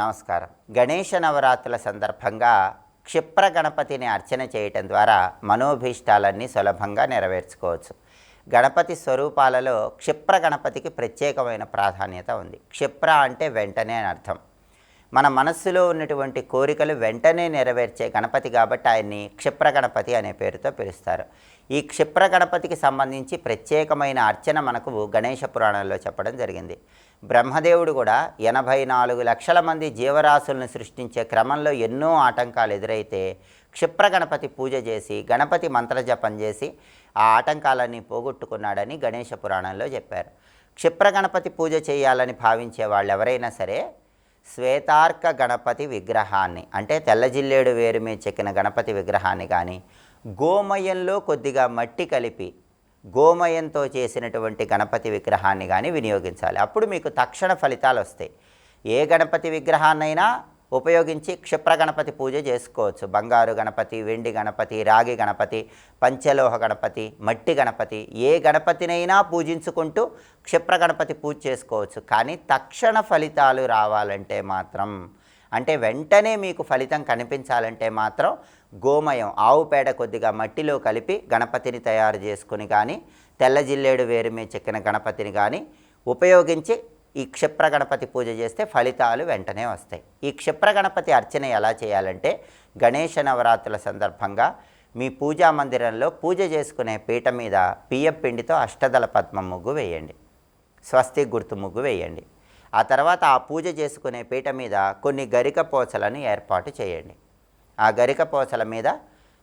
నమస్కారం. గణేష నవరాత్రుల సందర్భంగా క్షిప్ర గణపతిని అర్చన చేయటం ద్వారా మనోభీష్టాలన్నీ సులభంగా నెరవేర్చుకోవచ్చు. గణపతి స్వరూపాలలో క్షిప్ర గణపతికి ప్రత్యేకమైన ప్రాధాన్యత ఉంది. క్షిప్ర అంటే వెంటనే అని అర్థం. మన మనస్సులో ఉన్నటువంటి కోరికలు వెంటనే నెరవేర్చే గణపతి కాబట్టి ఆయన్ని క్షిప్ర గణపతి అనే పేరుతో పిలుస్తారు. ఈ క్షిప్ర గణపతికి సంబంధించి ప్రత్యేకమైన అర్చన మనకు గణేష పురాణంలో చెప్పడం జరిగింది. బ్రహ్మదేవుడు కూడా 84 లక్షల మంది జీవరాశులను సృష్టించే క్రమంలో ఎన్నో ఆటంకాలు ఎదురైతే క్షిప్ర గణపతి పూజ చేసి గణపతి మంత్రజపం చేసి ఆ ఆటంకాలన్నీ పోగొట్టుకున్నాడని గణేష పురాణంలో చెప్పారు. క్షిప్ర గణపతి పూజ చేయాలని భావించే వాళ్ళు ఎవరైనా సరే శ్వేతార్క గణపతి విగ్రహాన్ని అంటే తెల్లజిల్లేడు వేరు మీద చెక్కిన గణపతి విగ్రహాన్ని కానీ గోమయంలో కొద్దిగా మట్టి కలిపి గోమయంతో చేసినటువంటి గణపతి విగ్రహాన్ని కానీ వినియోగించాలి. అప్పుడు మీకు తక్షణ ఫలితాలు వస్తాయి. ఏ గణపతి విగ్రహాన్నైనా ఉపయోగించి క్షిప్ర గణపతి పూజ చేసుకోవచ్చు. బంగారు గణపతి, వెండి గణపతి, రాగి గణపతి, పంచలోహ గణపతి, మట్టి గణపతి, ఏ గణపతినైనా పూజించుకుంటూ క్షిప్ర గణపతి పూజ చేసుకోవచ్చు. కానీ తక్షణ ఫలితాలు రావాలంటే మాత్రం అంటే వెంటనే మీకు ఫలితం కనిపించాలంటే మాత్రం గోమయం ఆవు పేడ కొద్దిగా మట్టిలో కలిపి గణపతిని తయారు చేసుకుని కానీ తెల్లజిల్లేడు వేరు మీద చెక్కిన గణపతిని కానీ ఉపయోగించి ఈ క్షిప్ర గణపతి పూజ చేస్తే ఫలితాలు వెంటనే వస్తాయి. ఈ క్షిప్ర గణపతి అర్చన ఎలా చేయాలంటే గణేష నవరాత్రుల సందర్భంగా మీ పూజా మందిరంలో పూజ చేసుకునే పీట మీద బియ్యం పిండితో అష్టదళ పద్మం ముగ్గు వేయండి, స్వస్తి గుర్తు ముగ్గు వేయండి. ఆ తర్వాత ఆ పూజ చేసుకునే పీట మీద కొన్ని గరిక పోచలను ఏర్పాటు చేయండి. ఆ గరిక పోచల మీద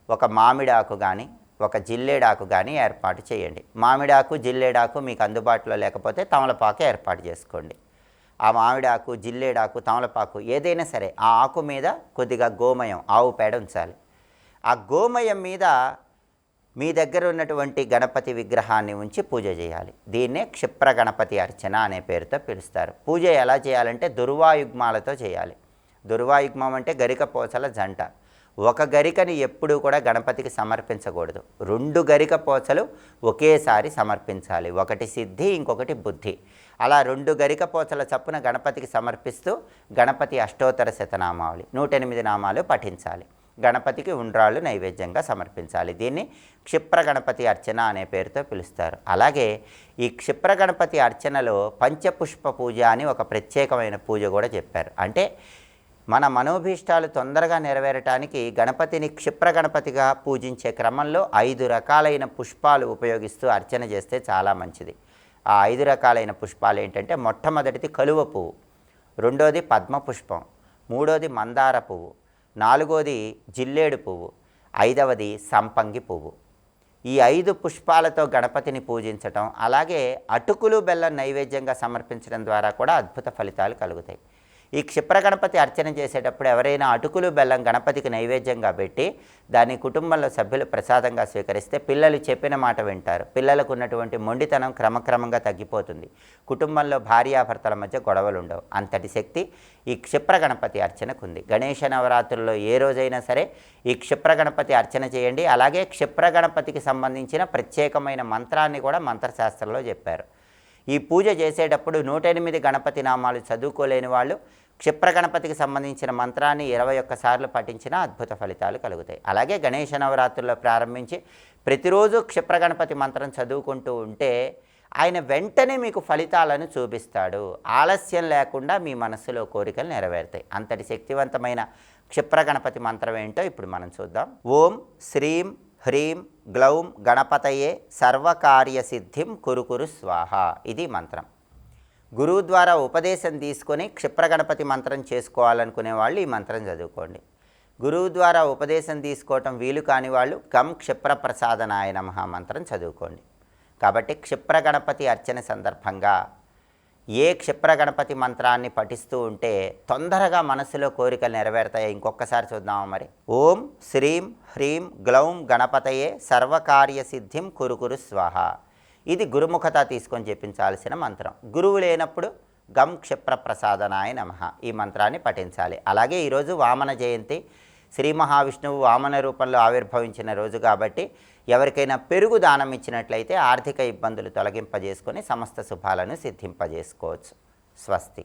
ఒక మామిడాకు కానీ ఒక జిల్లేడాకు కానీ ఏర్పాటు చేయండి. మామిడాకు జిల్లేడాకు మీకు అందుబాటులో లేకపోతే తమలపాకు ఏర్పాటు చేసుకోండి. ఆ మామిడాకు జిల్లేడాకు తమలపాకు ఏదైనా సరే ఆ ఆకు మీద కొద్దిగా గోమయం ఆవు పేడ ఉంచాలి. ఆ గోమయం మీద మీ దగ్గర ఉన్నటువంటి గణపతి విగ్రహాన్ని ఉంచి పూజ చేయాలి. దీన్నే క్షిప్ర గణపతి అర్చన అనే పేరుతో పిలుస్తారు. పూజ ఎలా చేయాలంటే దుర్వాయుగ్మాలతో చేయాలి. దుర్వాయుగ్మం అంటే గరిక పోచల జంట. ఒక గరికని ఎప్పుడూ కూడా గణపతికి సమర్పించకూడదు. 2 గరిక పోచలు ఒకేసారి సమర్పించాలి. ఒకటి సిద్ధి, ఇంకొకటి బుద్ధి. అలా 2 గరిక పోచల చప్పున గణపతికి సమర్పిస్తూ గణపతి అష్టోత్తర శతనామావళి 108 నామాలు పఠించాలి. గణపతికి ఉండ్రాళ్ళు నైవేద్యంగా సమర్పించాలి. దీన్ని క్షిప్ర గణపతి అర్చన అనే పేరుతో పిలుస్తారు. అలాగే ఈ క్షిప్ర గణపతి అర్చనలో పంచపుష్ప పూజ అని ఒక ప్రత్యేకమైన పూజ కూడా చెప్పారు. అంటే మన మనోభీష్టాలు తొందరగా నెరవేరటానికి గణపతిని క్షిప్ర గణపతిగా పూజించే క్రమంలో 5 రకాలైన పుష్పాలు ఉపయోగిస్తూ అర్చన చేస్తే చాలా మంచిది. ఆ 5 రకాలైన పుష్పాలు ఏంటంటే మొట్టమొదటిది కలువ పువ్వు, రెండోది పద్మ పుష్పం, మూడోది మందార పువ్వు, నాలుగోది జిల్లేడు పువ్వు, ఐదవది సంపంగి పువ్వు. ఈ 5 పుష్పాలతో గణపతిని పూజించటం అలాగే అటుకులు బెల్లం నైవేద్యంగా సమర్పించడం ద్వారా కూడా అద్భుత ఫలితాలు కలుగుతాయి. ఈ క్షిప్ర గణపతి అర్చన చేసేటప్పుడు ఎవరైనా అటుకులు బెల్లం గణపతికి నైవేద్యంగా పెట్టి దాన్ని కుటుంబంలో సభ్యులు ప్రసాదంగా స్వీకరిస్తే పిల్లలు చెప్పిన మాట వింటారు. పిల్లలకు ఉన్నటువంటి మొండితనం క్రమక్రమంగా తగ్గిపోతుంది. కుటుంబంలో భార్యాభర్తల మధ్య గొడవలు ఉండవు. అంతటి శక్తి ఈ క్షిప్ర గణపతి అర్చనకు ఉంది. గణేష నవరాత్రుల్లో ఏ రోజైనా సరే ఈ క్షిప్ర గణపతి అర్చన చేయండి. అలాగే క్షిప్ర గణపతికి సంబంధించిన ప్రత్యేకమైన మంత్రాన్ని కూడా మంత్రశాస్త్రంలో చెప్పారు. ఈ పూజ చేసేటప్పుడు 108 గణపతి నామాలు చదువుకోలేని వాళ్ళు క్షిప్ర గణపతికి సంబంధించిన మంత్రాన్ని 21 సార్లు పఠించినా అద్భుత ఫలితాలు కలుగుతాయి. అలాగే గణేష నవరాత్రుల్లో ప్రారంభించి ప్రతిరోజు క్షిప్ర గణపతి మంత్రం చదువుకుంటూ ఉంటే ఆయన వెంటనే మీకు ఫలితాలను చూపిస్తాడు. ఆలస్యం లేకుండా మీ మనస్సులో కోరికలు నెరవేరుతాయి. అంతటి శక్తివంతమైన క్షిప్ర గణపతి మంత్రం ఏంటో ఇప్పుడు మనం చూద్దాం. ఓం శ్రీం హ్రీం గ్లౌం గణపతయే సర్వకార్యసిద్ధిం కురుకురు స్వాహ. ఇది మంత్రం. గురువు ద్వారా ఉపదేశం తీసుకొని క్షిప్ర గణపతి మంత్రం చేసుకోవాలనుకునే వాళ్ళు ఈ మంత్రం చదువుకోండి. గురువు ద్వారా ఉపదేశం తీసుకోవటం వీలు కాని వాళ్ళు గం క్షిప్ర ప్రసాదనాయ నమః మంత్రం చదువుకోండి. కాబట్టి క్షిప్ర గణపతి అర్చన సందర్భంగా ఏ క్షిప్ర గణపతి మంత్రాన్ని పఠిస్తూ ఉంటే తొందరగా మనసులో కోరికలు నెరవేరుతాయో ఇంకొకసారి చూద్దామా మరి. ఓం శ్రీం హ్రీం గ్లౌం గణపతయే సర్వకార్యసిద్ధిం కురుకురు స్వాహ. ఇది గురుముఖత తీసుకొని చెప్పించాల్సిన మంత్రం. గురువు లేనప్పుడు గం క్షిప్ర ప్రసాదనాయ నమః ఈ మంత్రాన్ని పఠించాలి. అలాగే ఈరోజు వామన జయంతి, శ్రీ మహావిష్ణువు వామన రూపంలో ఆవిర్భవించిన రోజు కాబట్టి ఎవరికైనా పెరుగు దానం ఇచ్చినట్లయితే ఆర్థిక ఇబ్బందులు తొలగింపజేసుకొని సమస్త శుభాలను సిద్ధింపజేసుకోవచ్చు. స్వస్తి.